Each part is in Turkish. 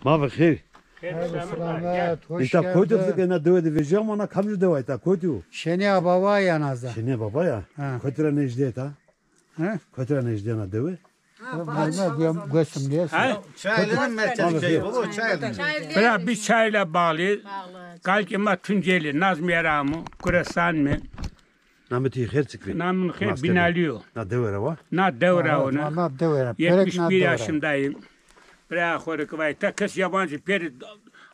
Ma bakır. Selamet, hoş İşte geldin. koyduk ne dövedi vereceğim ona kamcı dövay ta koydu. Şeni baba yanazda. Şimdi baba ya. Kötüre ne izleyet ha? He? Kötüre ne izleyen ha dövü? Ben göğsüm diye. Çaylı'nın merkezi bu çaylı. Bırak bir çayla bağlı. Kalkıma Tunceli, Nazmiye Ramı, Kurasan mı? Nameti her çıkıyor. Namın her binalıyor. Na dövere var. Na devra ona. Allah devre. 71 yaşındayım. Bırak oraya vay. Ta kız yabancı peri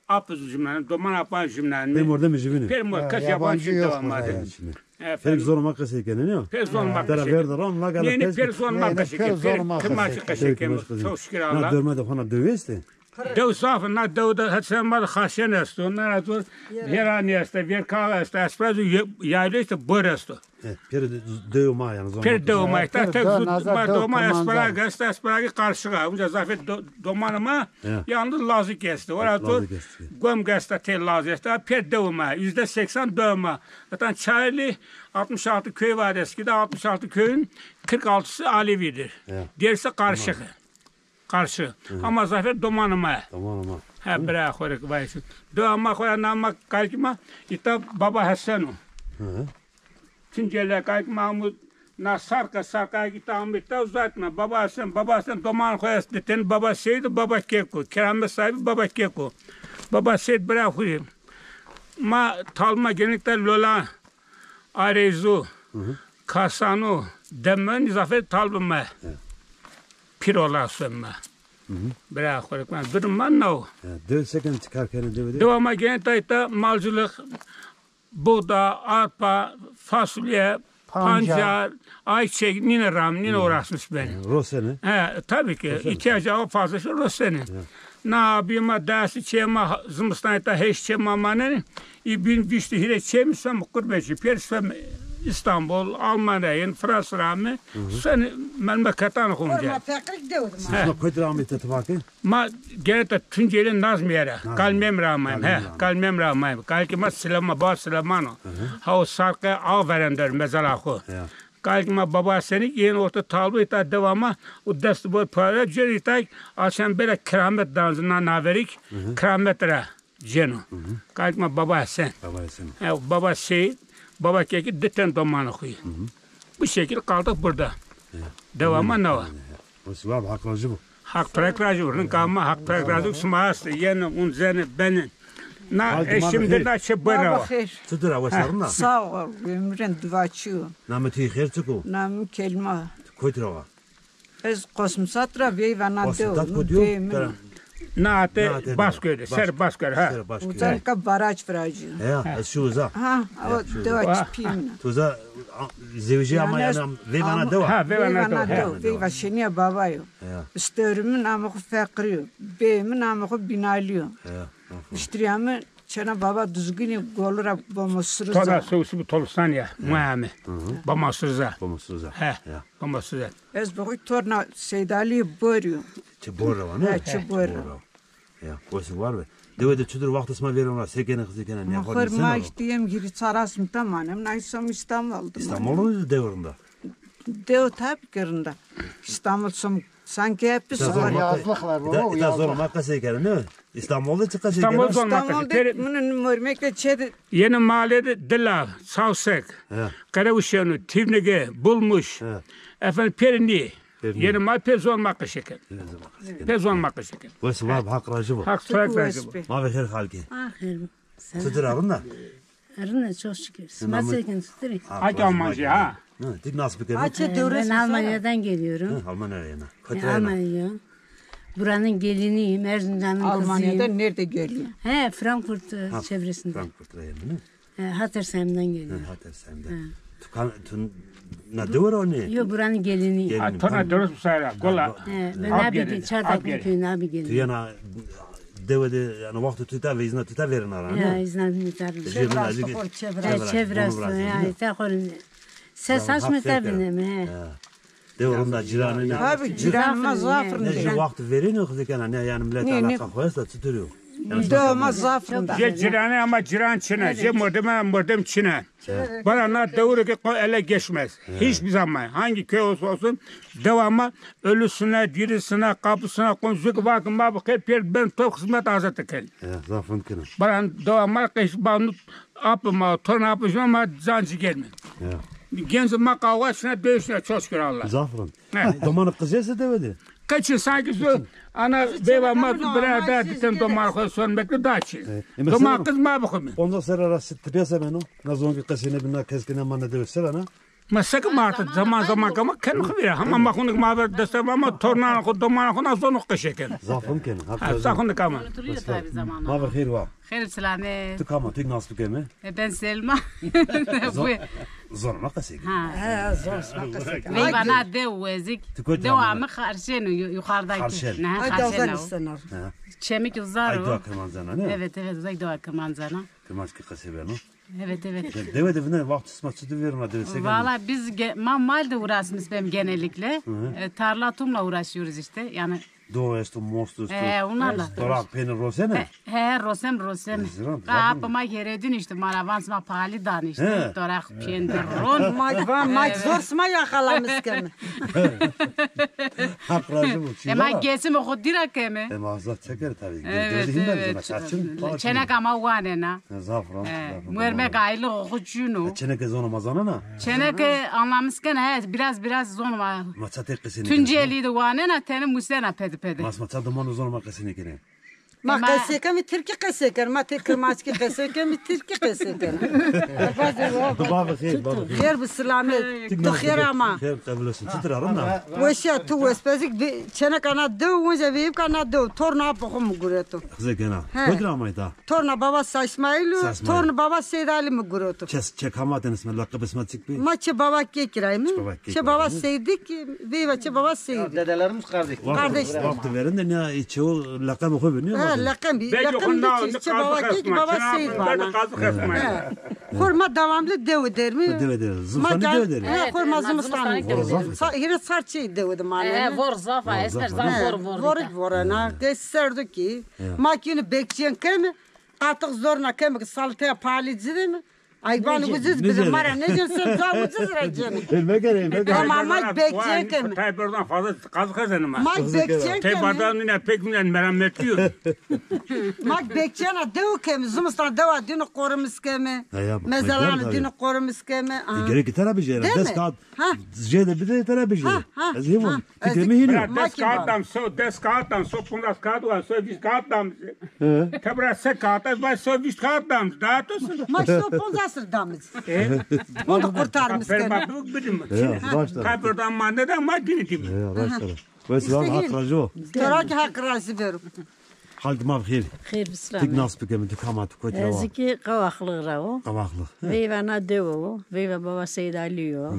apız cümlenin, doman apan cümlenin. Benim orada mı cibini? Peri kız yabancı yabancı yok devam burada edin. Ferik zor makası iken ne o? Perzon Dara makası. verdi ron la gala Yeni perzon makası. perzon makası. Kırmaşı kaşıkem. Çok şükür Na Allah. dövmede falan dövesti. Dev safı na dev da hatsen mal haşen est. Onlar atır. Verani est, ver kava est. Espresso yaylı ist, bor est. Peri dövme yani zaman. Per dövme. Ta tek nazar dövme dövme asparagas, asparagas karşıga. Unca zafet domanıma yandı lazı kesti. Orada göm gasta tel lazı est. Per dövme. %80 dövme. Zaten Çaylı 66 köy var eskide. 66 köyün 46'sı Alevidir. Diğerisi karşı. Karşı. Ama zafer domanıma. Tamam ama. Ha bırak oraya vaysın. Doğama koyan nama kalkma. İta baba Hasan'ı. Tunceli kalk Mahmut na sarka git amita uzatma. Baba Hasan doman koyas deten baba Seydi baba Keko. Keramet sahibi baba Keko. Baba Seydi bırak oraya. Ma talma genikler lola arezu kasanu demen zafer talbıma. Pirola sönme. Bırak oraya. Durman ne o? Dövseken çıkarken dövedi. Devama gene tayta malcılık, buğda, arpa, fasulye, pancar, ayçiçek, nine ram, nine uğraşmış beni. Roseni. Tabii ki ihtiyacı o fazla şey Roseni. Ne yapayım dersi çema zımstayta hiç çema manen. İbin vişti hire çemisem kurbeci persem İstanbul, Almanya'nın, Fransa mı? Sen memleketten konca. Sizin kötü rahmet etmaki. Ma gene de Tunceli Nazmiye're. Kalmem ramayım. Kalmem ramayım. Kalkıma silama ba silamano. Ha o sarkı ağ verendir mezalakı. Kalkıma baba seni yeni orta talbu ita devama o desti boy para ceri ita açan böyle keramet danzına naverik kerametre ceno. Kalkıma baba sen. Baba şey baba keki deten domanı koyu. Bu şekilde kaldık burada. Devama ne var? O sıvab hakkıcı bu. Hak prekrajı var. Kama hak prekrajı smaastı. Yeni un zeni benim. Na eşimde na çebera var. Tutur hava sarına. Sağ ol. Ömrün duvaçı. Nameti her çıkı. Nam kelime. Kötü hava. Ez kosmosatra bey ve na Kosmosat deo. koyuyor. Na ate basköyde. Ser baskör ha. Uzan ka baraj vrajı. Ya şu uza. Ha, o duvaç pimna. Tuza zevci ama yani ve bana deva. Ha ve bana deo. Bey ve şeniye babayo. İsterimin namı fakriyo. Beyimin namı binaliyo. İştiriyamı çana baba düzgünü golura bamasırıza. Toda soğusu bu tolsan ya. Muhammed. Bamasırıza. Bamasırıza. He. Bamasırıza. Ez bu torna Seydali börüyor. Çebora var ne? Çebora. Ya, koysun var mı? Devede çudur vakti isma veriyorlar. Sekene kızıkene ne yapar? Mahırma isteyem giri sarasım tamamen. Naysam İstanbul'da. İstanbul'un devrinde. Dev tabi kırında. İstanbul sanki hep bir Var yazlıklar bu. İda zor makka sekene ne? İstanbul'da çıkacak. İstanbul zor İstanbul'da makası. bunun mörmekle çedi. Yeni mahallede Dila, Savsek, Karavuşyanı, Tivnege, Bulmuş. Efendim Perini. Yeni mahalle pezon makka şeker. Pezon makka şeker. Koysun var hakkıcı bu. Hak prekrajı bu. Ma ve her halki. Ahir. Tutur arında. Arına çok şükür. Smasekin tutuyor. Hak Almancı ha. Dik nasıl bir Ben Almanya'dan geliyorum. Almanya'ya yana. Almanya. Buranın geliniyim. Erzincan'ın kızıyım. Almanya'dan nerede geliyor? He, Frankfurt çevresinde. Frankfurt'ta yani. Hattersheim'den geliyorum. Hattersheim'den. Na dövür o ne? Yok, buranın geliniyim. Tona dörüz bu sayra. Gola. Ben abi Çardaklı köyün abi gelinim. Yana devede yani vakti tuta ve izna tuta verin arana. Ya iznadını tutarım. Çevresi. Ya itakorun. Ses açma tabii mi? Devrunda ciranı. Abi ciranma zaafırın. Ne vakti verin yok yani yani millet alaka koyarsa tuturuyor. Dövme zafında. Je cirane ama ciran çine. Je mırdım çine. Bana doğru ki ele geçmez. Hiçbir zaman. Hangi köy olsun devamlı ölüsüne, dirisine, kapısına konuşuyor. Bakın hep ben çok hizmet azat edelim. Zafın kına. Bana devamlı kışbanı apıma, ton apışma ama zancı gelmiyor. Gençime kavgasına dövüşüne çok şükür Allah. Zafın. Domanı kızıysa devedi. Kaçın sanki su ana devamlı beraber bütün domarı sönmekle daha çiğ. Domar kızma bakımı. Ondan sonra rastı tipiyasa beni. Nazonki kısını binler keskine manne devetse bana. Masaka martı zaman kama kendi kıvira. Ama makunik maver destem ama tornan ko domar ko nazonu kışeken. Zafın kına. Sakın kama. Maver khir va. Hayır selamet. Tu kama tik nasıl keme? Ben Selma. Zorma kasık. Ve bana devezik. Devamı karşını yukarıdaki. Karşın. Çemik uzar Ay o. dua kırmanzana ne? Evet uzak dua kırmanzana. Kırmanzki kasıbe no. Evet. Devede bine vakti smaçı verme devese. Valla biz malda uğraşmışız benim genellikle. Tarla tumla uğraşıyoruz işte. Yani Doğestu, mostu. onlarla. Dorak peynir rosene. Rosem. Kapıma geredin işte malavansma pali dan işte. Dorak peynir ron. Maç zorsma yakalamış kemi. Hakracı bu. Ama gesim o direkt kemi. Mazat çeker tabii. Evet. Çenek ama vanena. Zafran. Muermek aylı okuçunu. Çenek zonu mazanana. Çenek anlamışken biraz zonma. Maçate kısını. Tunceli de vanena tene musena pedi. Maçata duman zonu kısını kine. Ma qaseka mi Türkiye qaseka ma tekmaçki qaseka mi Türkiye qaseka. Baba xeyr, baba. Xeyr bu selamet. Tu xeyr ama. Xeyr qablasın. Çıtır arına. Weşa tu wespezik çene kana do wonja vip kana do torna poxum gureto. Zekena. Kodramayda. Torna baba İsmailu, torna baba Seydali mi gureto. Çek hamadın ismi lakab ismatik bi. Maçı baba ke kiray mı? Çe baba Seydik ve çe baba Seydik. Dedelerimiz kardeş. Kardeşler. Vakti verin de ne çoğu lakab okuyuyor. Lakam çe baba ke baba Seyd bana. Korma devamlı dev der mi? Dev der. Zufani dev der. Korma zımstan. Hire sarçı dev mane. Vor zafa ester zam vor. Vorana gösterdi ki makine bekçen kemi artık zoruna kemi saltaya palicidi mi? Aybanı ucuz bizim mara ne diyorsun daha ucuz racını. Elme Ama mak bekçen kemi. Tayberden fazla kazı kazanım. Mak bekçen kemi. Tayberden yine pek merhamet diyor. Mak bekçen dev kemi zımstan dev dini korumuz kemi. Mezalanı dini korumuz kemi. Gerek terapi jere. Deskat. Jede bir de terapi jere. Azimum. Tikremi hino. Deskartam so pundas kartam so viskartam. Tabra se kartam vai so viskartam. Datus. Mak so pundas damız. Onu kurtarmış kemi. Permaduk bidim. Başla. Tayberden mandada makineti. Başla. Vesvan hakrajo. Toraki hak razı verim. Halk mav xeyr. Hayır Tik nasıl pekemi tik hamat koytra. Ziki qavaqlı rao. Qavaqlı. Veyvana devo. Veyva baba Seyd Aliyo.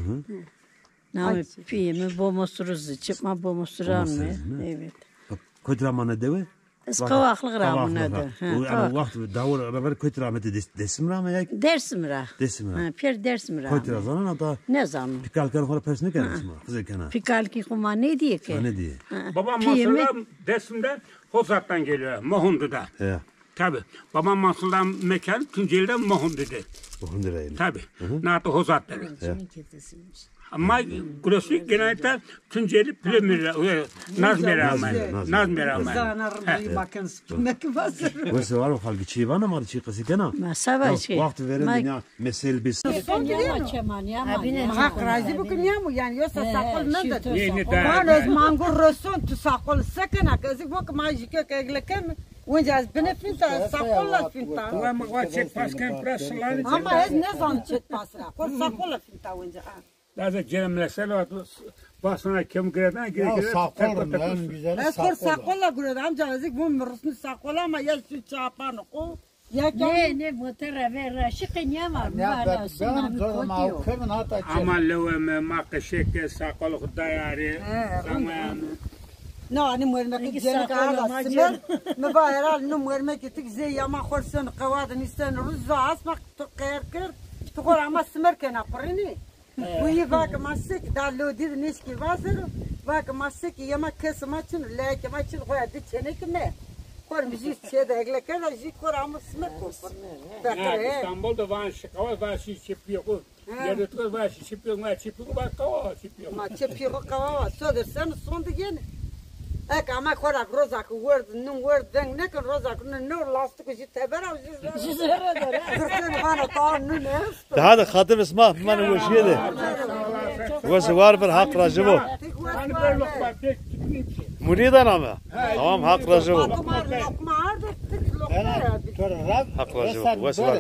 Nami piyemi bomosturuz. Çıkma bomosturan mı? Evet. Koytra mana deve. Qavaqlı rao nadı. Ama vakti davur arabar koytra mete desim rama ya. Dersim ra. Desim ra. Pier dersim ra. Koytra zanan da. Ne zaman? Pikalkan hora persne keresma. Kızekana. Pikalki kuma ne diye ki? Ne diye? Babam Mansur'dan desimde Hozat'tan geliyor. Mohundu'da. Ya. Tabii. Babam Mansur'dan mekan Tunceli'den Mohundu'da. Mohundu'da. Tabii. Natı Hozat dedi. Ama burası genelde Tunceli Plemir, Nazmi Rahman. Zanarım makinesi. Mekin basır. Vese var o halki çivana mı çi kızekana? Ma savaş ki. Vakti verin ya mesel bis. Hak razı bugün ya mı yani yoksa sakol ne de. Yeni Man de. öz mangur rosun tu sakol sakana kızık bak majike keglekem. Uncaz benefinta sakolla finta. Ama vakit pasken prasılar. Ama ez ne zan çet pasra. Kor sakolla finta unca. Lazım ceremleseler var. Basına kim gireden girer. Sakolun en güzeli Ez kor sakolla gurada amca ezik bu mırısını sakolla ama ya şu çapanı ko. Ya Ne motor ve raşık ne var? Bana sunam koyuyor. Ama levme makşeke sakol hudayari. Zaman. No, ani muerme ki jene kala simer. Me bayral no muerme ki tik zey ama khorsan qawad nistan ruzza asmak to qer to qor ama simer kana prini. Bu yi vak masik dallo did niski vasır. Vak masik yama kes maçın lek maçın qoya di çene kime. Kor müziği şeyde ekleker de zik kor ama smek kopar. İstanbul'da var şakavat var şiş çipiyor. Yarıtlı var şiş çipiyor var çipiyor var kava çipiyor. Ma çipiyor kava var. Söder sen son diyen. Ek ama korak rozak word nun word den ne kan rozak nun no lastik ji tebera ji zera der. Kırkın bana ta nun ne? هذا خاطر اسمه من هو شيء ده وسوار بالحق رجبه مريد انا ما تمام حق رجبه حق رجبه وسوار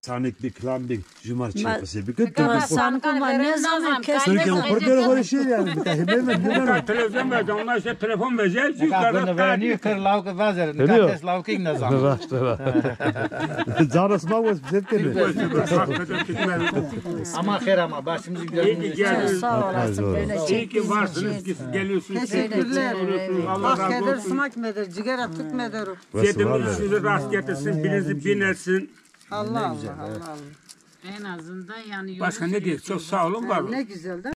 Sanik bir klambik cumar çarpısı bir gün Ama sanıkıma ne zaman kestim? Türkiye'nin korkuyor böyle şey yani bir tane bilmem Televizyon verdi onlar işte telefon verecek. Kakında vereniyor kır lavkı vazer. Kates lavkı ne zaman? Zaras mavuz zevkeli. Ama kır ama başımızı İyi Sağ olasın böyle İyi ki varsınız ki geliyorsunuz. Teşekkürler. Allah Bak razı keder olsun. smak medir, cigara tut medir. Yedimiz sizi rast getirsin, birinizi binersin. Allah Allah Allah. En azından yani Başka ne diyeyim? Çok sağ olun, var olun. Ne güzel de.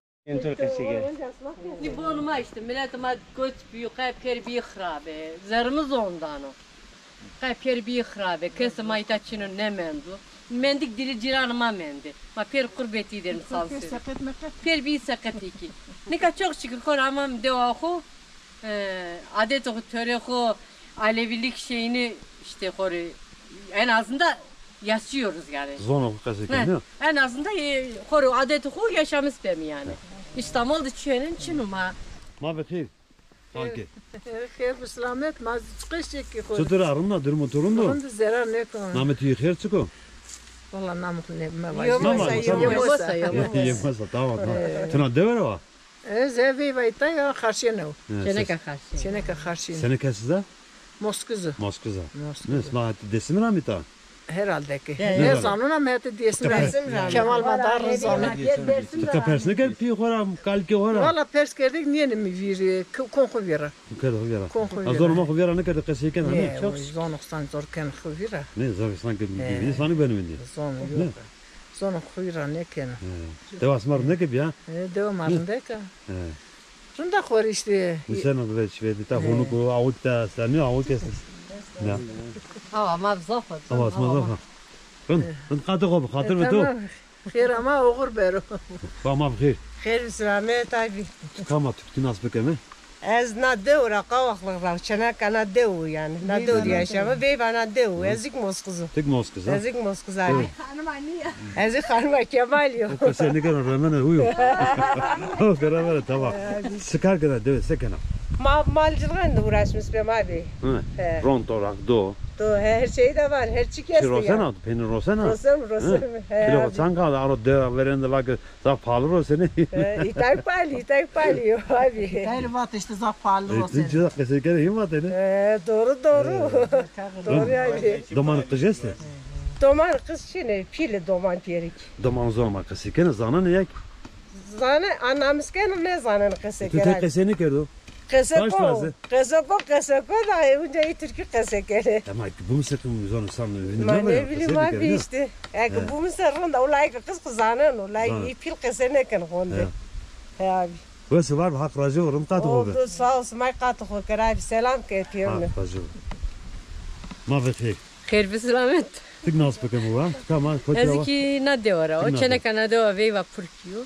Libonuma işte milletime göç büyük hep bir hrabe. Zarımız ondan o. Hep bir hrabe. Kesim aytaçının ne mendu. Mendik dili ciranıma mendi. Ma per kurbeti derim sağ per bir sakat iki. Ne kadar çok şükür koramam devahu. Adet o törehu Alevilik şeyini işte koru en azından yaşıyoruz yani. Zonu kazıkın değil mi? En azından koru adeti hu yaşamış ben yani. İstanbul'da çöğenin çınıma. Ma bekir. Hangi? Hayır selamet maz çıkışık ki koy. Sudur arınma durumu turundu. Onda zera ne kon. Namet iyi her çıkı. Valla namık ne var. Yomasa. Yemezse tamam. Tuna dever var. Zevi vayta ya karşı ne? Çeneka karşı. Çeneka karşı. Seni kesizde? Moskuzı. Moskova. Ne slahati desin ramita. Herhalde ki. Ne zanına mehte diyesin Kemal Madar zanı. Tıka persine gel pi hora kalki hora. Valla pers kerdik niye mi vir konku vira. Kada huvera. Konku vira. Azor ma huvera ne kadar kasiken hani. Çok zonuksan zorken huvira. Ne zor sanki bir sanki benim indi. Zonu yok. Zonu huvira ne ken. Devas mar ne gibi ya? Devam arındaka. Rında khor işte. Bu sene de şvedi ta honu ko avutta sani avut kesin. Ya. Ha mavzafa. Ama asma. Ben kadı ko hatır mı tu? Khair ama oğur bero. Tamam bkhir. Khair selamet abi. Kama tüktin asbeke mi? Ez nadeu raqawaqlıq ravçana kana deu yani. Nadeu yaşama ve bana deu. Ezik Moskuz'u. Tek Moskova. Ezik Moskuz abi. Ezik hanıma Kemal yok. O seni kadar ramene huyu. O beraber tamam. Sıkar kadar deve sekana. Malcılığın da uğraşmış ben abi. Pronto rak do. Her şey de var. Her çik Ki rosena, peynir rosena. Rosem. Kilo sanka da aro de verende lak za pahalı rosene. İtak pali abi. Hayır vat işte za pahalı rosene. Cıza kesekere himat ene. Doğru. Doğru yani. Doman kıjeste. Doman kız şimdi pili doman piyerik. Doman zorma kesekene zana ne yak? Zane anamızken ne zanın kesekere. Tu tek keseni kerdo. Keseko da önce Türkçe kesekere. Ama bu musakım zonu sanlı. Ne bileyim abi işte. Bu musakın da olay kız kızanın olay ipil keseneken kondu. Abi. Bas var hak razı olurum katı oldu. Oldu sağ olsun may katı oldu. Abi selam ketiyorum. Razı. Ma bekir. Khair bi selamet. Tik nas bekem var. Tamam koçya var. Eziki ne devara. O çeneka ne devara veyva purkiyo.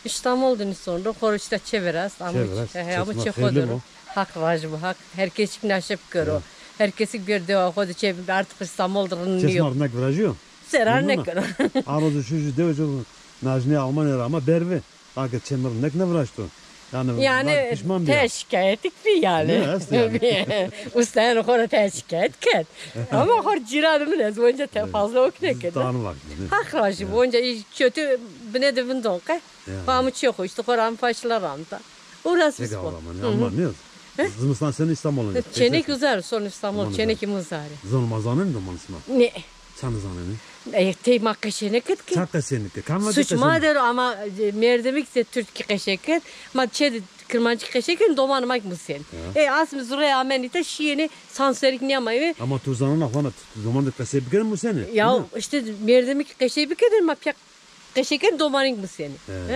İstanbul'dan sonra Koruç'ta çeviras. Ama çekodur. Hak vacibı hak. Herkes naşep karo. Herkesi bir deva kodu çevir artık İstanbul'dan niyo. Çesmar ne kıracıyor? Serar ne karo. Arada şu deveci najne Almanya ama berve. Aga çemir ne vraştı. Yani pişman diye. te şikayetik bir yani. Ne, aslında yani. Ustayın okora te şikayet ket. Ama okor ciranımın ez önce te fazla okne ket. Dağını bak. Haklısın. Önce kötü bine de bin donka. Pamı çok işte koram faşlar anta. Orası Peki spor. Allah'ım. Ama ne yazık? Zımıstan senin İstanbul'un. Çenek uzar son İstanbul çenek uzar. Zonmazanın da manısma. Ne? Çanı zanını. Te makkaşene ket ki. Çakka seninki. Kanma Suç mader ama merdemik de Türk keşeket. Ma çed kırmancı keşeket domanmak mı sen? Asım zuraya amenite şieni sanserik niyamayı. Ama tuzanın afana zamanında kasep gelir mi seni? Ya işte merdemik keşebik eder ma pek keşeket domanık mı seni?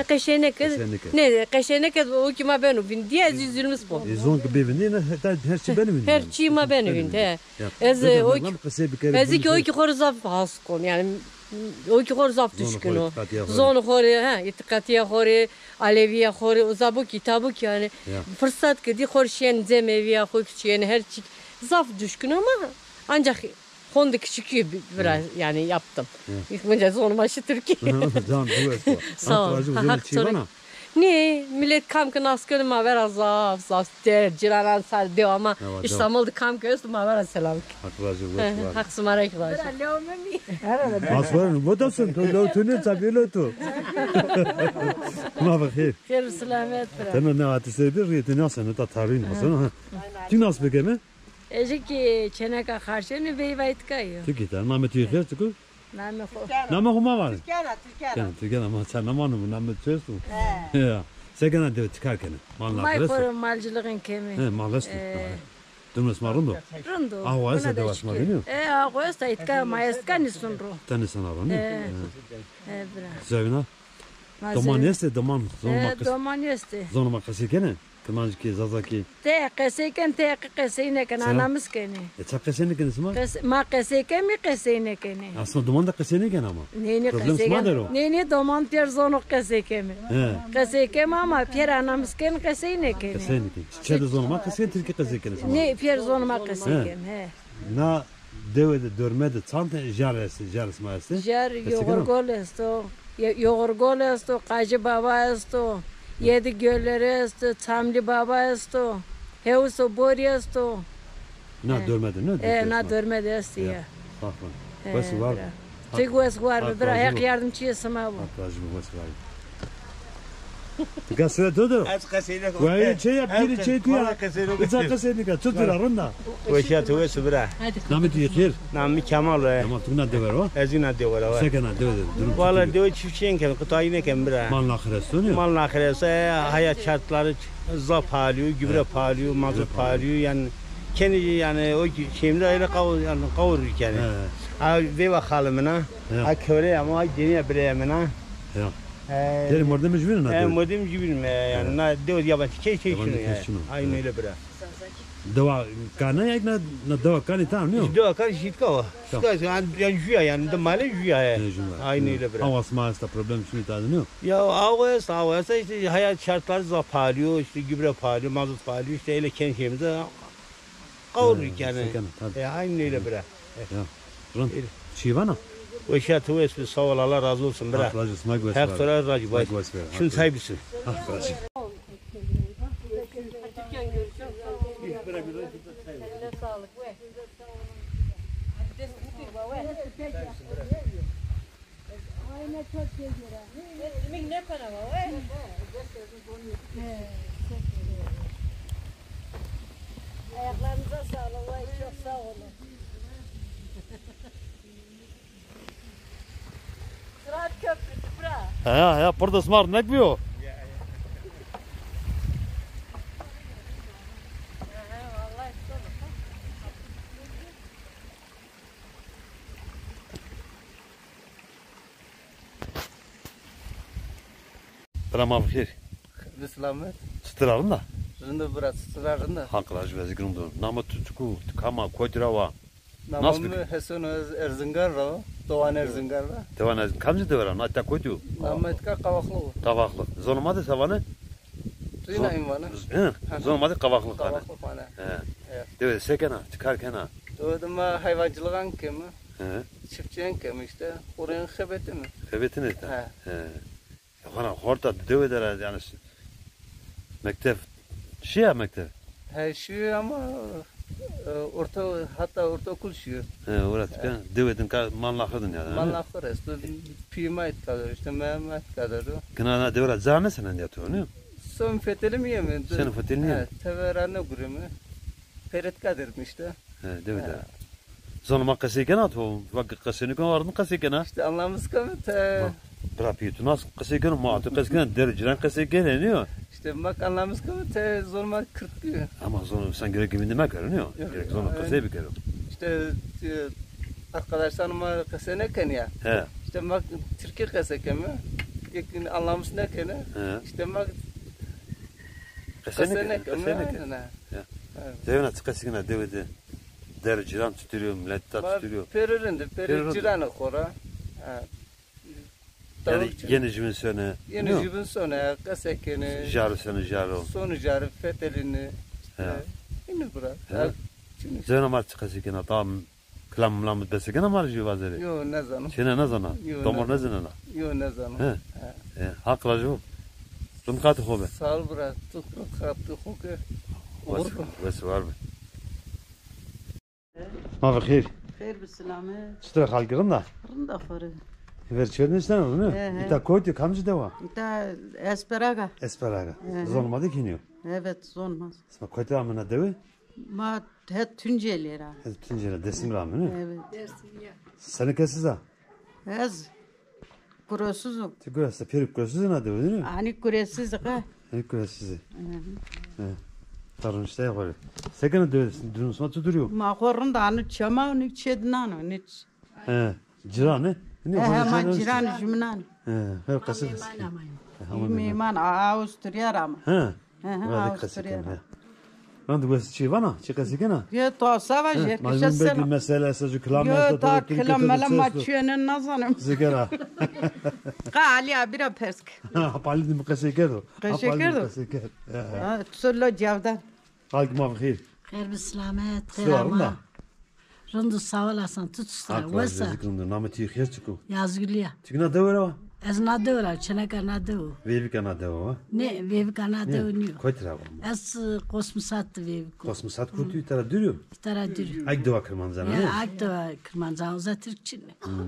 Keşene ket. Ne keşene ket o kima ben bin diye yüzülmüş bu. Zon gibi bindi ne her şey benim. Her çiğma ben bin. Ez o ez ki o ki horzaf haskon yani o ki horzaf düşkün o. Zon hore ha itikatiye hore Aleviye hore uzabu kitabı ki yani fırsat ki di horşen zemeviye hoşyen her çik zaf düşkün ama ancak Honda küçük biraz yani yaptım. İlk önce zonuma şu Türkiye. Sağ ol. Ne millet kamkın askerim haber azaf der ciraran sar diyor ama İstanbul'da kamkın üstüm haber selam. Haksım arayıklar. Aslan bu da sen tölü tabii tu. Ma bakayım. Hayır selamet bırak. Tamam ne ateşedir riyeti nasıl da tarihin nasıl ha. Kim nasıl bekeme? Eceki çeneka karşı ne beyvayt kayıyor. Türkiye'de namet yıkıyor çünkü. Name ho. Nama huma var. Türkiye'de. Türkiye'de ama sen namanı bu namet çözdün. Ya. Sen gene de çıkarken. Mallar May kırısı. korum malcılığın kemi. He mallar. Dümles marundo. Rundo. Ahva ise de başma geliyor. Ahva ise de itka mayeska nisunru. Tane sana var ne? Bra. Zevna. Doman yeste doman. Doman yeste. Zonu makası gene. Kımancı zazaki. Te qeseyken te qeseyne kan anamız kene. Çak seni kendisi mi? Ma qeseyken mi qeseyne kene. Aslında duman da seni gene ama. Ne Problem qeseyken. smader o. Ne doman pier zono qeseyken. He. Qeseyken ama pier anamız ken qeseyne kene. Seni ki. Çede zonu makası Türkiye kası kendisi. Ne pier zono ma qeseyken he. Na devede dörmede çante jaresi maeste. Jar yoğurgol esto. Yoğurgol esto. Kacı baba esto. Yedi gölleri esto. Çamlı baba esto. Heuso bori esto. Na dörmede ne? Na dörmede esto ya. Bakma. Vası var. Tek vası var. Bırak hek yardımcıyısın abi. Arkadaşım vası var. Gasret odur. Az kasayla. Vay şey yap biri şey diyor. Bize kasayla ka tutura runda. Veşat ve subra. Namı diyor ki. Nami Kemal ve. Ama tuna dever o. Ezina de var. Sekena dever. Valla de çiftçiyen kem kutayine kem bira. Mal nakres dönüyor. Mal nakırsa hayat şartları zaf haliyor, gübre haliyor, mazot haliyor yani kendi yani o şeyimde öyle kavurur yani. Ha ve bakalımına. Ha köre ama deniye bileyemine. Ya. Derim orada mecburen ha. Modem gibi mi yani ne diyor yabancı şey şunu yani. Aynı öyle bira. Deva kana ya na deva kana tamam ne? Deva kan şit kava. Şurası yani jüya yani de male jüya. Aynı öyle bira. Havas maalesef problem şunu tadı ne? Ya havas işte hayat şartları zaf haliyor, işte gübre haliyor, mazot haliyor işte öyle kendi şeyimizde kavurur yani. Aynı öyle bira. Ya. Rın. Şivana. Veşat ve ismi sağ ol Allah razı olsun bira. Razı olsun. Magvas. Hep sonra razı bay. Şunun sahibisin. Razı. Ayaklarınıza sağlık. Çok sağ olun. Sırat köprüsü bura. Ya burada smart ne yapıyor? Tamam fikir. Bismillah. Çıtıralım da. Rında biraz sırarında. Hakkılaş ve zikrumdur. Nama tutuku kama kodrava. Nasıl? Hasan Erzingan ra, Doğan Erzingan ra. Devan kamcı devaran hatta koydu. Ahmetka kavaklı. Kavaklı. Zonmadı savanı. Suyuna imvanı. He. Zonmadı kavaklı kana. Kavaklı kana. He. Evet sekena çıkarken. Doğduma hayvancılığın kimi? He. Çiftçinin kimi işte. Oraya xebeti mi? Xebetin et. He. Yana horta döveder yani. Mektep. Şia mektep. He şu ama hatta ortaokul şu. He orası kan. Devedin ka manlakırdın yani. Manlakır esto pimayet kadar işte Mehmet kadar o. Kına devra zane senen yatıyor ne? Son feteli mi yemin? Senin fetelini mi? Teveranı gurumu. Ferit kadirmiş işte. He devede. Sonra makası gene atıyor. Bak kasını kan vardı makası gene. İşte anlamız kamı te. Bırakıyor. Nasıl kası gene muhatı kası gene dericilen kası gene ne? İşte bak anlamız kamı te zorma 40 diyor. Ama sonra sen gerek gibi demek görünüyor. Gerek sonra kasayı bir kere. İşte arkadaşlarıma kaseneken ya. He. İşte bak Türkiye kaseken mi? Yakın anlamız ne kene? İşte bak kaseneken mi? Devine tıkası gene devede. Dericilen tutuyor, milletler tutuyor. Peröründe, perörcilanı kora. Yani yeni cümle söyle. Yeni cümle söyle, kasekeni. Jarı seni jarı. Sonu jarı, fetelini. Yine bırak. Zena mar çıkası gene tam klamlamı dese gene mar jivazeri. Yo ne zaman. Sene ne zaman? Domor ne zaman? Yo ne zaman. Hak racı. Rum katı hobe. Sağ ol bırak. Tuk katı hoke. Vesi var mı? Ma bakir. Hayır biselamet. Çıtır halkırın da. Rında farı. Verçerin işte ne? İta koydu kamcı deva. İta esperaga. Esperaga. Zonmadı ki niyo? Evet zonmaz. Sma koydu amına devi? Ma het Tunceli ra. Het Tunceli desim ramı ne? Evet. Seni kesiz ha? Ez. Kurosuzum. Tigurası perip kurosuz ne devi değil mi? Ani kuresiz ka. Hani kurosuz. Tarın işte yapar. Sekene devesin dünün sonra tuturuyor. Ma korunda anu çama unu çednano niç. Ciran ne? Ma ciran jumnan. Her kasız. Miman Avusturya ram. Avusturya. Randu bu çivana, çıkası gene. Ya to sava je kışasın. Malum belki mesele sözü kılamazda. Yo ta kılamala maçının nazanım. Zikera. Kali abira persk. Apali mi kasekedo? Kasekedo. Tsullo cavdan. Halk mavkhir. Hayır biselamet. Hayır ama. Randu sağ olasın. Tutsana. Vasa. Zikrundu. Nameti khir çıkı. Yazgülüya. Çıkına devra. Ez nadevra. Çeneka nadev. Vevika nadev. Ne? Vevika nadev niyo. Koytra var. Ez kosmosat vevika. Kosmosat kurtu tara dürüyor. Tara dürüyor. Ak deva kırmanzana ne? Ya ak deva kırmanzana. Uza Türkçin.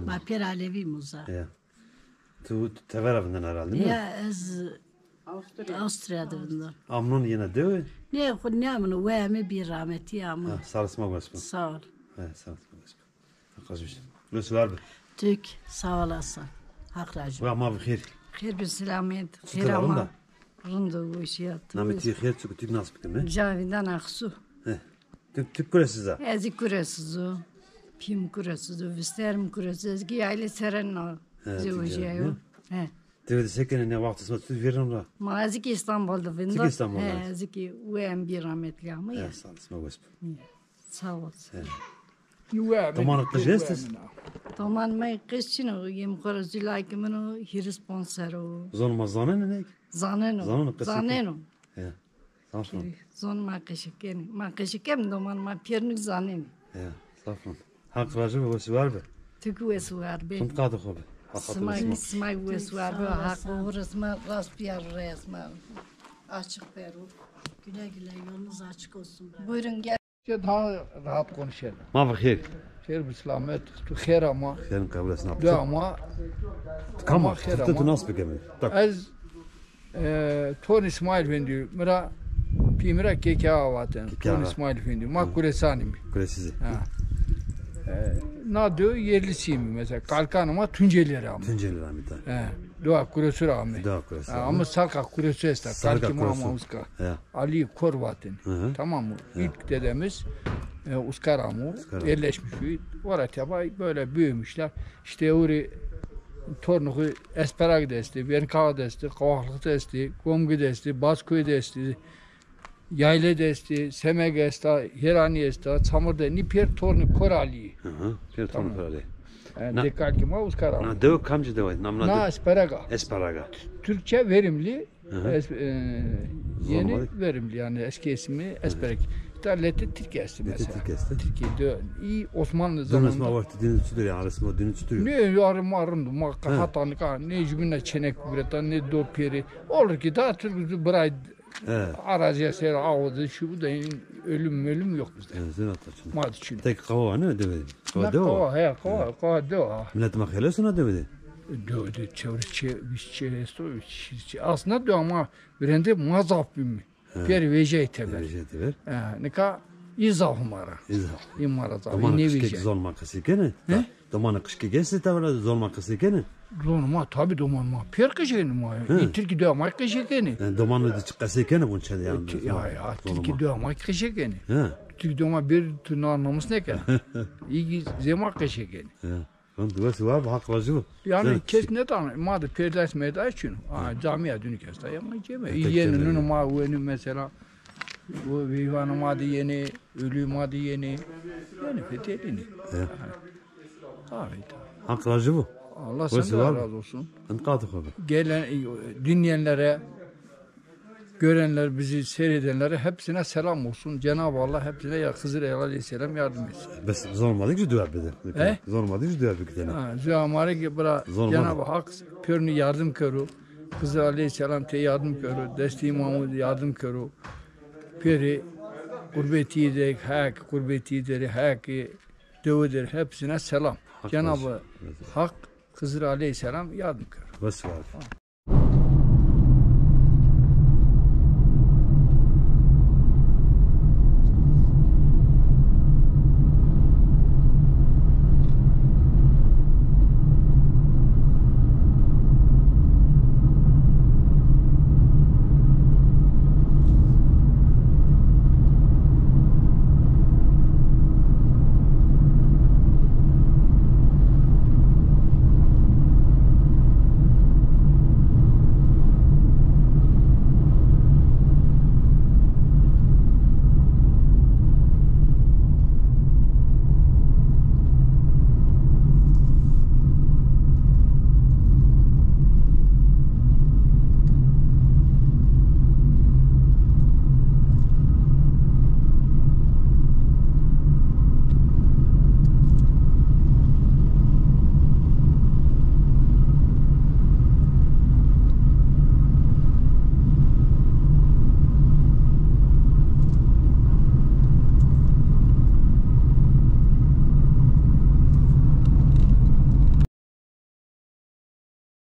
Ma per Alevi muza. Ya. Tu teveravinden herhalde mi? Ya ez Avusturya'da bunlar. Amnon yine dev. Ne khud ne amno ve me bir rahmeti ama. Sarısma basma. Sağ ol. Sarısma basma. Hakikaten. Nasıl var mı? Türk sağ olasın. Hakracım. Ve ama bkhir. Khir bir selamet. Khir ama. Rında bu işi yaptı. Nameti khir çıkı tük nasıl bikme? Cavidan aksu. Tük kuresiz ha. Ezi kuresiz o. Pim kuresiz o. Visterim kuresiz. Ki aile seren o. Zevciye. Devede sekene ne vakti tük veririm la. Ma eziki İstanbul'da vinda. Zik İstanbul'da. Eziki ve bir rahmetli ama ya. Sarısma basma. Sağ ol. Toman kıjestes. Toman may kışçino yem korazilay ki meno hirsponsero. Zonma zanen ne? Zaneno. Zaneno. Ya. Safran. Zon ma kışıken. Ma kışıken doman ma piernik zanen. Ya. Safran. Hak racı ve var be. Tükü ve var be. Sunt kadı hobe. Smay ve var be. Hak uğrasma raspiyar resma. Açık peru. Güle güle yolunuz açık olsun. Buyurun gel. Daha rahat konuşalım. Ma bkhir. Hayır biselamet. Tu khair ama. Khairin kabul etsin. Ya ama. Kama tu nasıl bikme? Az Ton İsmail Efendi mira pimira keke avaten. Ton İsmail Efendi. Ma kuresanim. Kuresiz. Na diyor yerlisiyim mesela. Kalkanıma Tunceli rağmen. Tunceli rağmen. Doğa kuresu rağmen. Doğa kuresu. Ama sarka kuresu esta. Kalki mama uska. Ali Korvatin. Tamam mı? İlk dedemiz Uskaramu yerleşmiş. Oraya böyle büyümüşler. İşte oraya tornuğu Esperag desti, Venkava desti, Kavaklık desti, Gomgu desti, Bazköy desti, Yayle desti, Semeg esta, Herani esta, Çamurda, Niper tornu Korali. Pier tornu Korali. Dekalki ma Uskaramu. Na dev kamcı dev. Na Esperaga. Esperaga. Türkçe verimli, yeni verimli yani eski ismi Esperag. Lete Türkiye esti mesela. Türkiye'de iyi Osmanlı zamanında. Dönüsme vardı dinin tutuyor ya arasında dinin tutuyor. Ne yarım arındı makka hatanıka ne cümle çenek buraya ne do peri olur ki daha Türk burayı Araziye seyir ağladı, şu bu da ölüm yok bizde. Madde için. Tek kava ne demedi? Kava deva. Kava deva. Millet makalesine demedi. Dövdü, aslında diyor ama birinde mazaf mi? Bir veje teber. Nika izahım ara. İmara da. Domana kışki zolma kısikene. Domana kışki gelse tavla zolma kısikene. Zolma tabi domana. Per kışkene ma. Türkiye diyor ma kışkene. Domana da kısikene bunun için yani. Ya Türkiye diyor ma kışkene. Türkiye diyor ma bir tırnağın namus ne ki? İyi zema kışkene. Duası var haklıcı bu. Yani kes ne tane madde perdes meda için. Camiye dünü kesta ama ceme. Yeni ma öğünü mesela. Bu vivanı madde yeni, ölü madde yeni. Yani fethelini. Haklıcı bu. Allah senden razı olsun. Ankatık abi. Gelen dinleyenlere, görenler, bizi seyredenlere hepsine selam olsun. Cenab-ı Allah hepsine ya Hızır Aleyhisselam yardım etsin. Bes zormadı ki dua bede. Zormadı ki dua bede. Züamare ki bura Cenab-ı Hak pörünü yardım körü. Hızır Aleyhisselam te yardım körü. Desti Mahmud yardım körü. Peri gurbeti de hak, gurbeti de hak, dövüdir hepsine selam. Cenab-ı Hak Hızır Aleyhisselam yardım körü. Bes var.